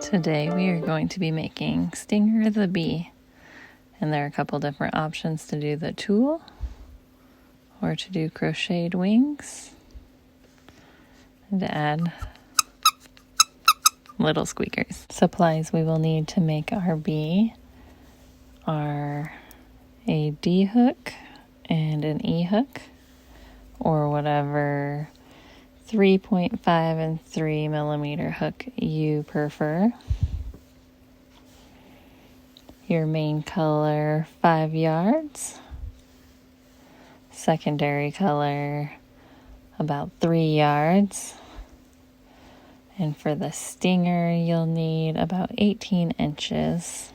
Today we are going to be making Stinger the Bee, and there are a couple different options to do the tulle or to do crocheted wings and to add little squeakers. Supplies we will need to make our bee are a D hook and an E hook, or whatever 3.5 and 3 millimeter hook you prefer. Your main color 5 yards, secondary color about 3 yards, and for the stinger you'll need about 18 inches.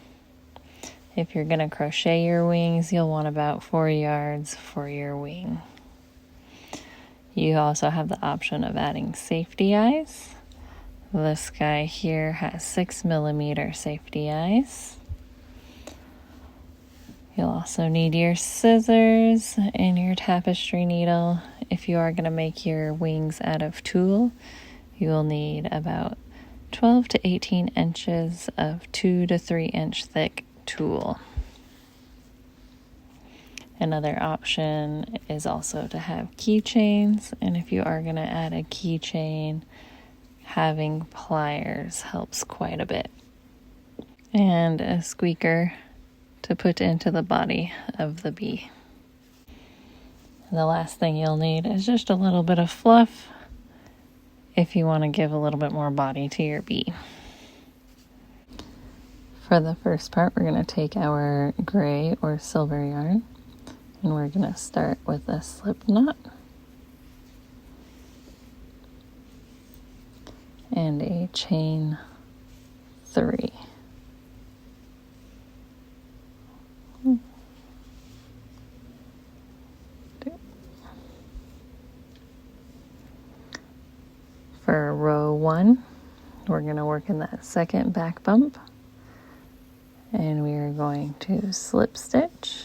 If you're going to crochet your wings, you'll want about 4 yards for your wing. You also have the option of adding safety eyes. This guy here has 6 millimeter safety eyes. You'll also need your scissors and your tapestry needle. If you are going to make your wings out of tulle, you will need about 12 to 18 inches of 2 to 3 inch thick tulle. Another option is also to have keychains, and if you are going to add a keychain, having pliers helps quite a bit. And a squeaker to put into the body of the bee. And the last thing you'll need is just a little bit of fluff if you want to give a little bit more body to your bee. For the first part, we're going to take our gray or silver yarn, and we're going to start with a slip knot and a chain 3. For row 1, we're going to work in that second back bump, and we are going to slip stitch.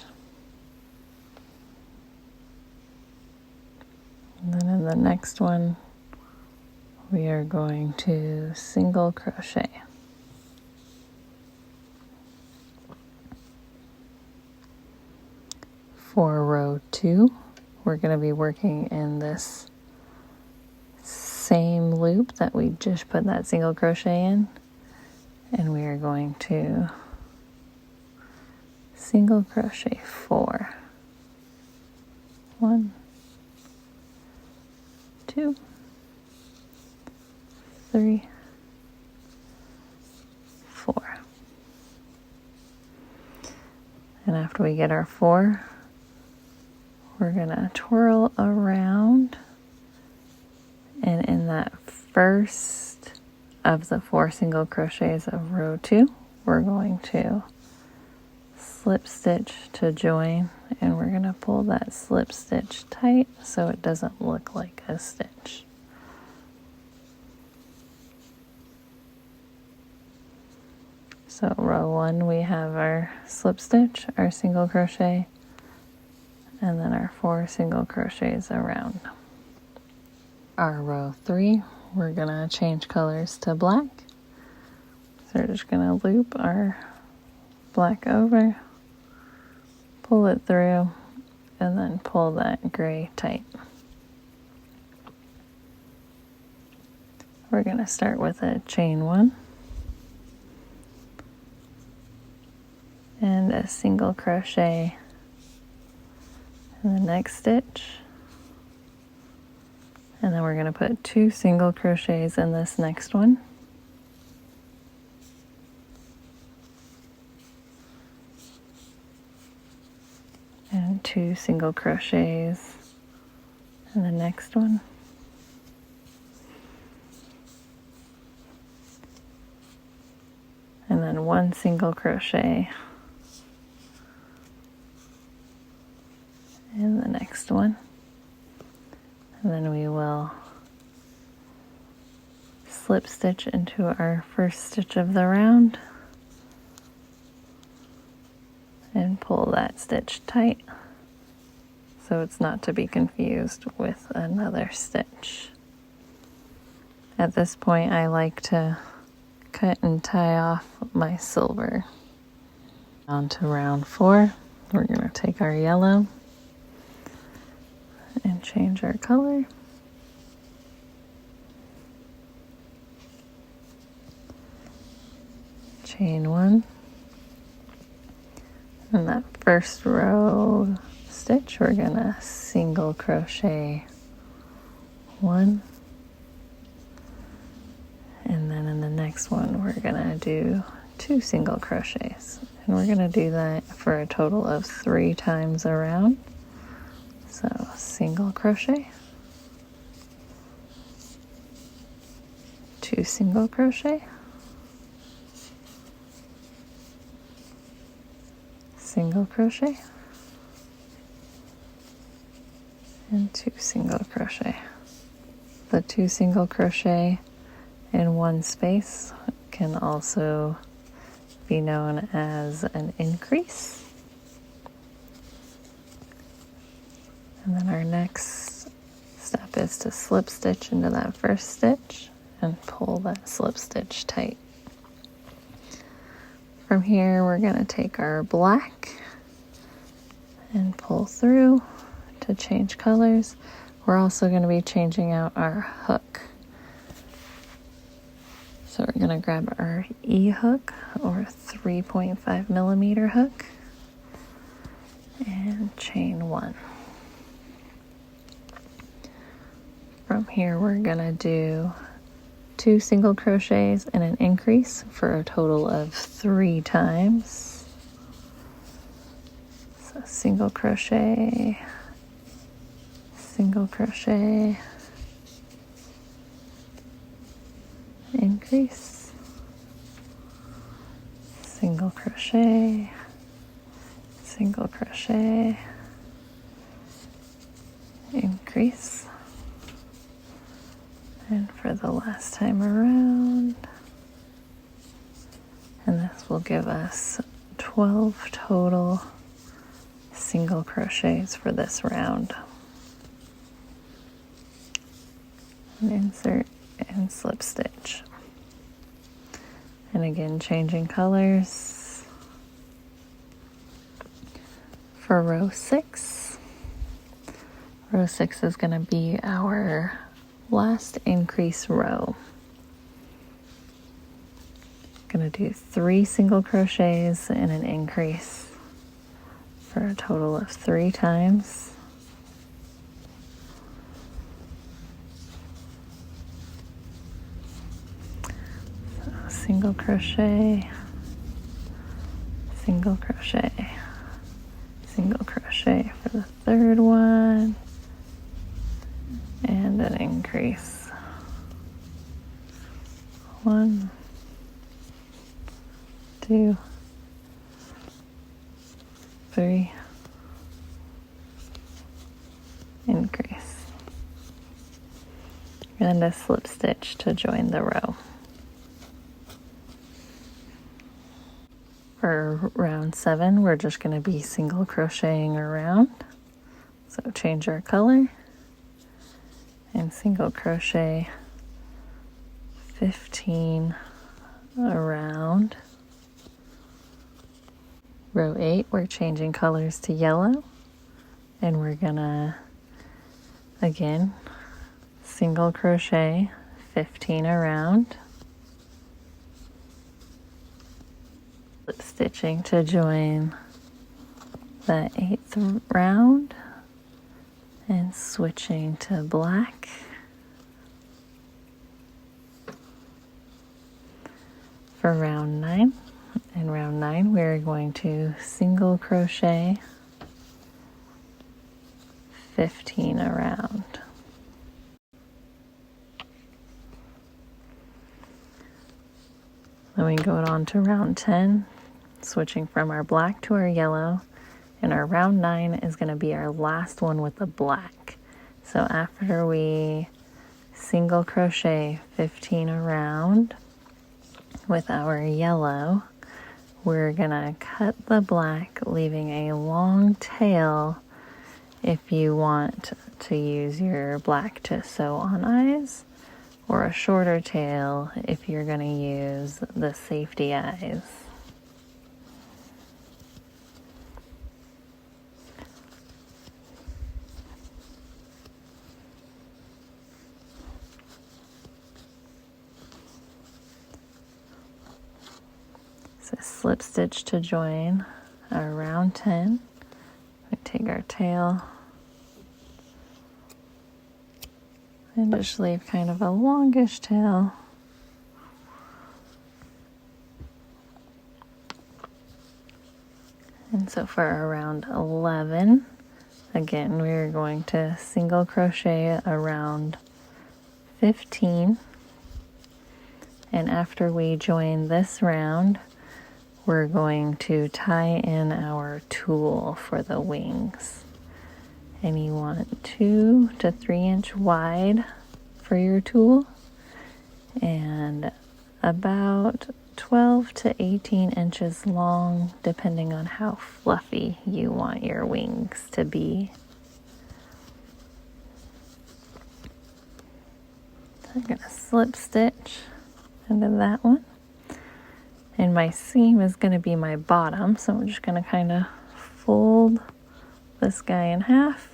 And then in the next one, we are going to single crochet. For row 2, we're going to be working in this same loop that we just put that single crochet in, and we are going to single crochet 4. 1, 2, 3, 4. And after we get our 4, we're going to twirl around, and in that first of the 4 single crochets of row 2, we're going to slip stitch to join, and we're going to pull that slip stitch tight so it doesn't look like a stitch. So row 1, we have our slip stitch, our single crochet, and then our 4 single crochets around. Our row 3, we're going to change colors to black. So we're just going to loop our black over, pull it through, and then pull that gray tight. We're going to start with a chain 1 and a single crochet in the next stitch, and then we're going to put 2 single crochets in this next one, and 2 single crochets in the next one, and then 1 single crochet in the next one, and then we will slip stitch into our first stitch of the round and pull that stitch tight so it's not to be confused with another stitch. At this point, I like to cut and tie off my silver. On to round 4, we're going to take our yellow and change our color. Chain 1. In that first row stitch, we're going to single crochet 1. And then in the next one, we're going to do 2 single crochets. And we're going to do that for a total of 3 times around. So single crochet, 2 single crochet, single crochet, and 2 single crochet. The 2 single crochet in one space can also be known as an increase. And then our next step is to slip stitch into that first stitch and pull that slip stitch tight. From here, we're going to take our black and pull through to change colors. We're also going to be changing out our hook. So we're going to grab our E hook, or 3.5 millimeter hook, and chain 1. From here, we're going to do 2 single crochets and an increase for a total of 3 times. So single crochet, single crochet, increase, single crochet, single crochet, increase. And for the last time around, and this will give us 12 total single crochets for this round. And insert and slip stitch. And again, changing colors. For row 6, row 6 is going to be our last increase row. Going to do 3 single crochets and an increase for a total of 3 times. So single crochet, single crochet, single crochet for the third one, and an increase. 1, 2, 3, increase, and a slip stitch to join the row. For round 7, we're just going to be single crocheting around. So change our color and single crochet 15 around. Row 8, we're changing colors to yellow, and we're gonna again single crochet 15 around, slip stitching to join the 8th round, and switching to black. For round 9, in round 9 we're going to single crochet 15 around. Then we go on to round 10, switching from our black to our yellow, and our round 9 is going to be our last one with the black. So after we single crochet 15 around with our yellow, we're gonna cut the black, leaving a long tail if you want to use your black to sew on eyes, or a shorter tail if you're going to use the safety eyes. So slip stitch to join our round 10. We take our tail and just leave kind of a longish tail. And so for our round 11, again, we're going to single crochet around 15. And after we join this round, we're going to tie in our tulle for the wings. And you want 2 to 3 inch wide for your tulle and about 12 to 18 inches long, depending on how fluffy you want your wings to be. So I'm going to slip stitch into that one. And my seam is going to be my bottom, so I'm just going to kind of fold this guy in half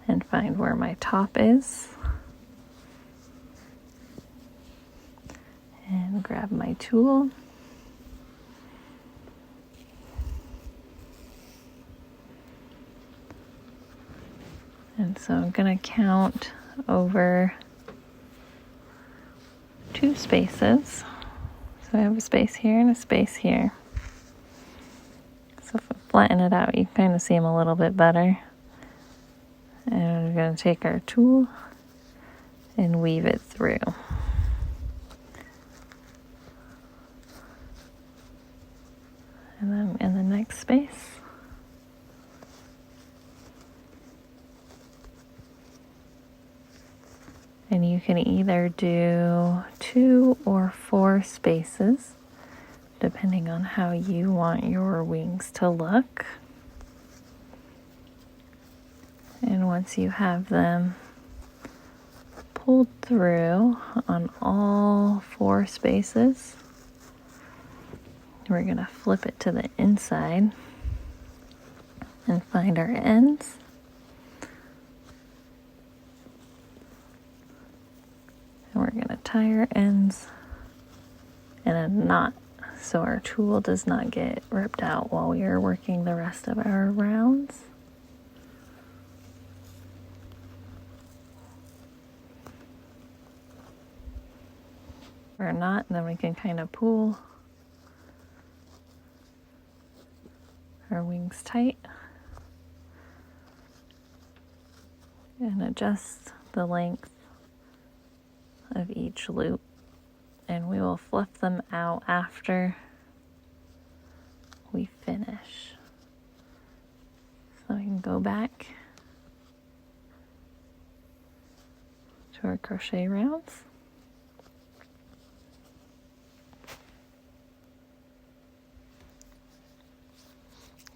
and find where my top is. And grab my tulle. And so I'm going to count over 2 spaces. So I have a space here and a space here. So if I flatten it out, you can kind of see them a little bit better. And we're going to take our tulle and weave it through. And then in the next space. And you can either do 2 or 4 spaces, depending on how you want your wings to look. And once you have them pulled through on all 4 spaces, we're going to flip it to the inside and find our ends. And we're going to tie our ends in a knot so our tulle does not get ripped out while we are working the rest of our rounds. Or a knot, and then we can kind of pull our wings tight and adjust the length of each loop, and we will fluff them out after we finish. So we can go back to our crochet rounds.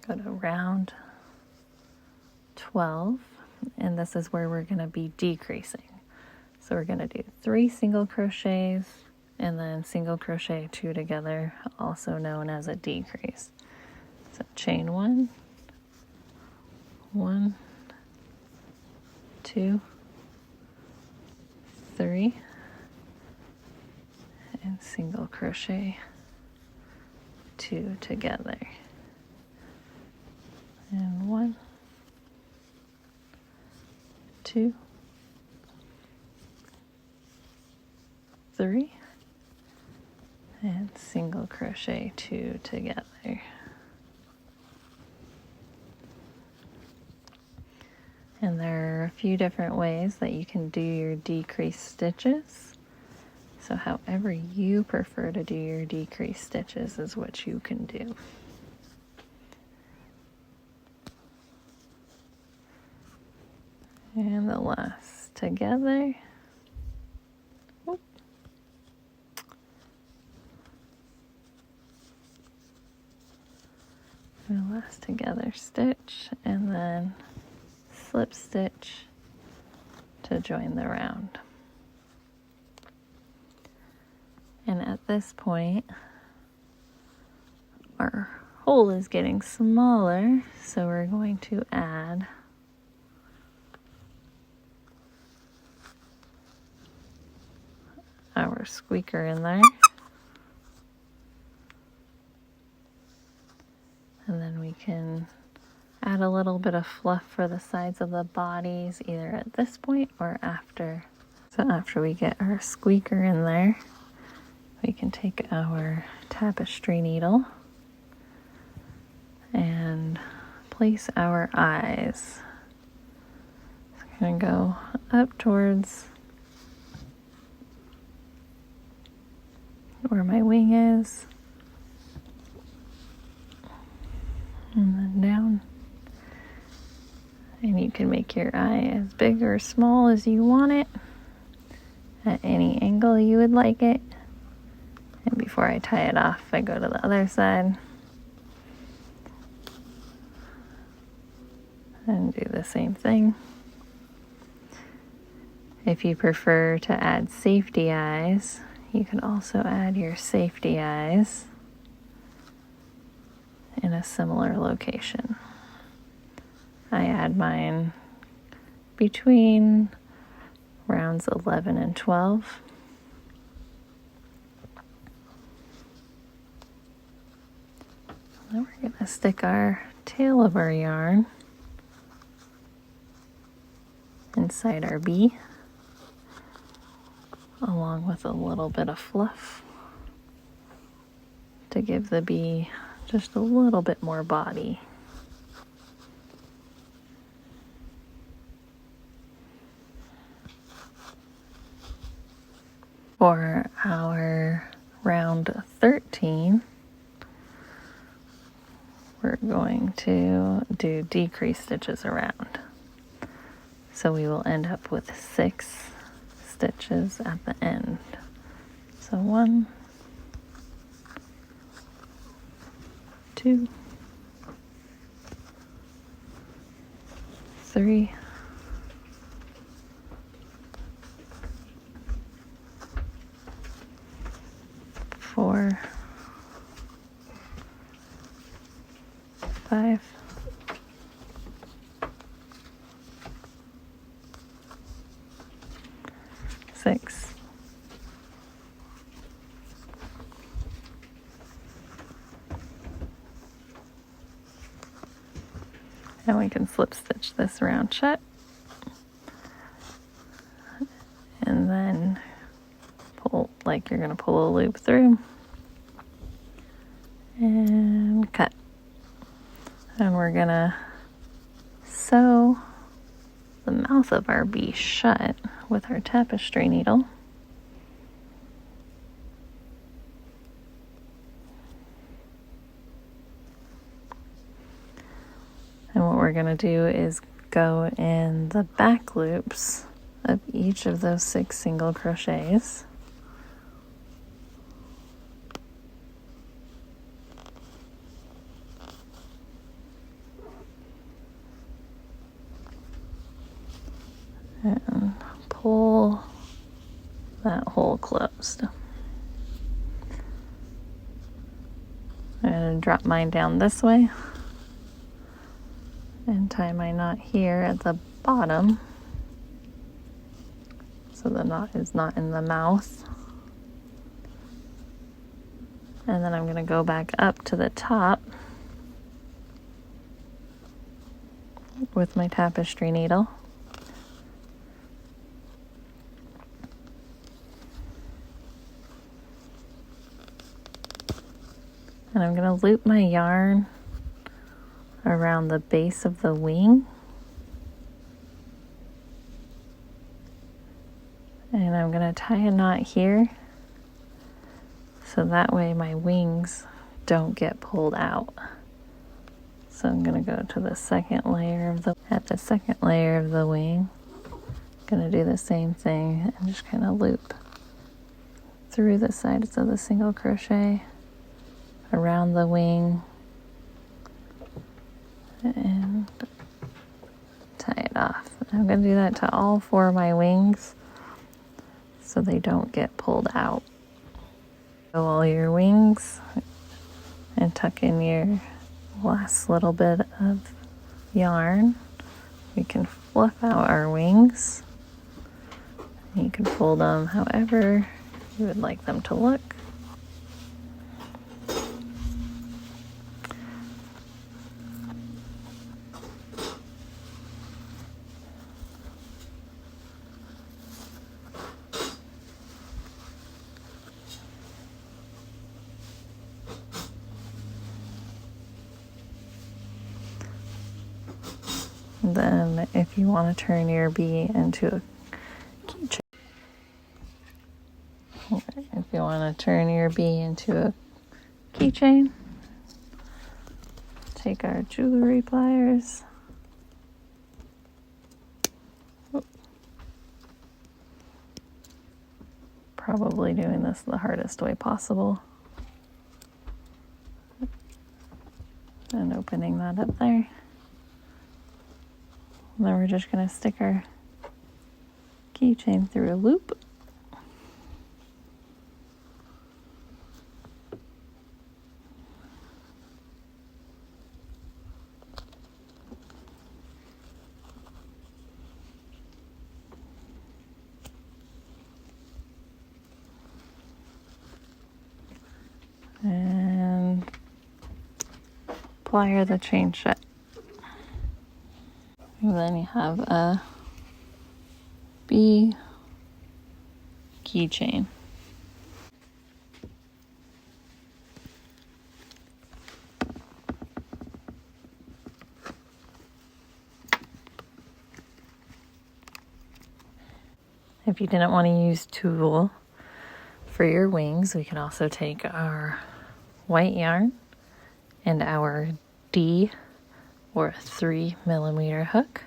Go to round 12, and this is where we're going to be decreasing. So we're going to do 3 single crochets and then single crochet 2 together, also known as a decrease. So chain 1, 1, 2, 3, and single crochet 2 together. And 1, 2, 3, and single crochet 2 together. And there are a few different ways that you can do your decreased stitches. So however you prefer to do your decreased stitches is what you can do. And the last together. Oop. And the last together stitch, and then slip stitch to join the round. this point, our hole is getting smaller, so we're going to add our squeaker in there. And then we can add a little bit of fluff for the sides of the bodies, either at this point or after. So after we get our squeaker in there, we can take our tapestry needle and place our eyes. So I'm going to go up towards where my wing is, and then down. And you can make your eye as big or small as you want it, at any angle you would like it. And before I tie it off, I go to the other side and do the same thing. If you prefer to add safety eyes, you can also add your safety eyes in a similar location. I add mine between rounds 11 and 12. Then we're going to stick our tail of our yarn inside our bee, along with a little bit of fluff to give the bee just a little bit more body. For our round 13, we're going to do decrease stitches around. So we will end up with 6 stitches at the end. So 1, 2, 3, 4, 5, 6, 7, and we can slip stitch this round shut, and then pull like you're going to pull a loop through and cut. And we're going to sew the mouth of our bee shut with our tapestry needle. And what we're going to do is go in the back loops of each of those 6 single crochets. And pull that hole closed. I'm going to drop mine down this way and tie my knot here at the bottom so the knot is not in the mouth. And then I'm going to go back up to the top with my tapestry needle. And I'm going to loop my yarn around the base of the wing. And I'm going to tie a knot here so that way my wings don't get pulled out. So I'm going to go to the second layer of the wing. I'm going to do the same thing and just kind of loop through the sides of the single crochet around the wing and tie it off. I'm going to do that to all 4 of my wings so they don't get pulled out. all your wings and tuck in your last little bit of yarn. We can fluff out our wings. You can fold them however you would like them to look. Then if you want to turn your bee into a keychain, if you want to turn your bee into a keychain, take our jewelry pliers, probably doing this the hardest way possible, and opening that up there. Then we're just going to stick our keychain through a loop. And plier the chain shut. And then you have a bee keychain. If you didn't want to use tulle for your wings, we can also take our white yarn and our D or 3mm hook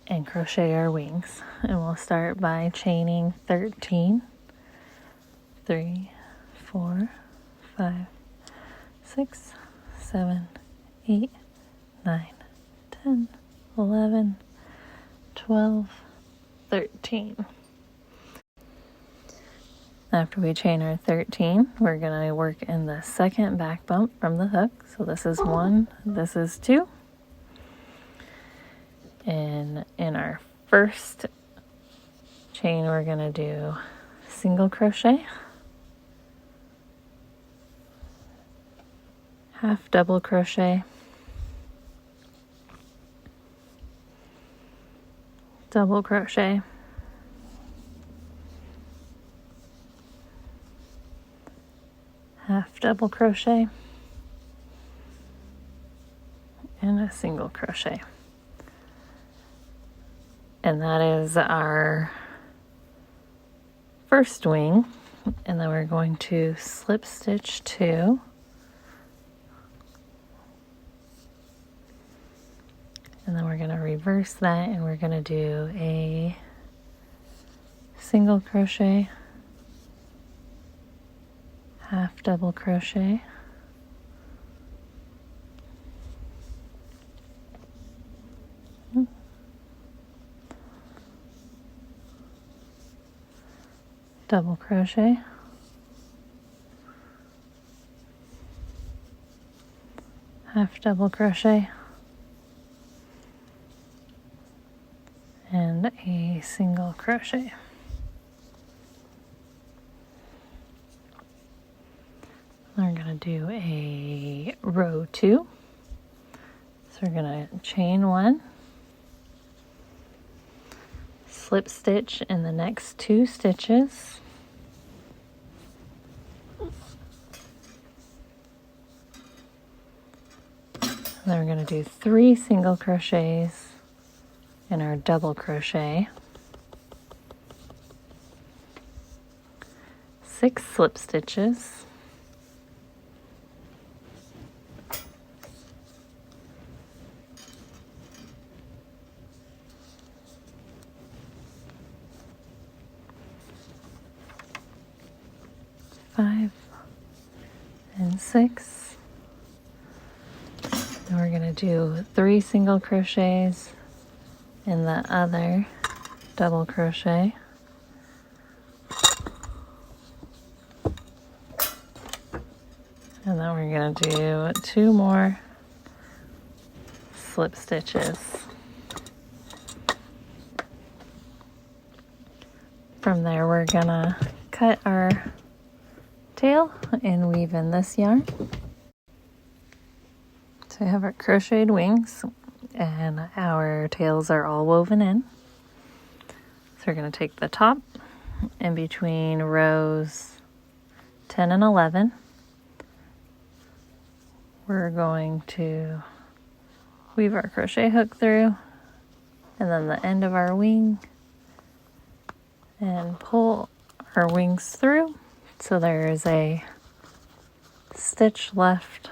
and crochet our wings. And we'll start by chaining 13, 3, 4, 5, 6, 7, 8, 9, 10, 11, 12, 13. After we chain our 13, we're going to work in the second back bump from the hook. So this is 1, this is 2. And in our first chain, we're going to do single crochet, half double crochet, double crochet, half double crochet, and a single crochet. And that is our first wing. And then we're going to slip stitch 2, and then we're going to reverse that, and we're going to do a single crochet, half double crochet, double crochet, half double crochet, and a single crochet. We're going to do a row 2. So we're going to chain 1, slip stitch in the next 2 stitches, and then we're going to do 3 single crochets in our double crochet, 6 slip stitches, five and 6. And we're going to do 3 single crochets in the other double crochet, And then we're going to do 2 more slip stitches. From there, we're going to cut our tail and weave in this yarn. So we have our crocheted wings and our tails are all woven in. So we're going to take the top in between rows 10 and 11. We're going to weave our crochet hook through and then the end of our wing and pull our wings through so there is a stitch left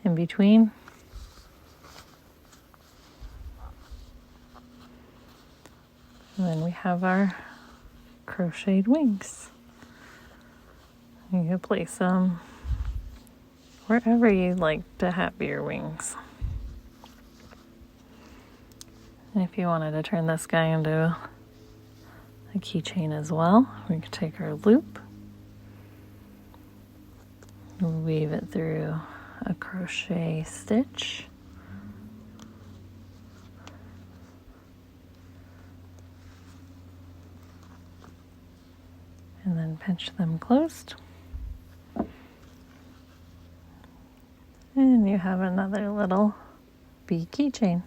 in between. And then we have our crocheted wings. You can place them wherever you'd like to have your wings. And if you wanted to turn this guy into a keychain as well, we could take our loop, weave it through a crochet stitch, and then pinch them closed. And you have another little bee keychain.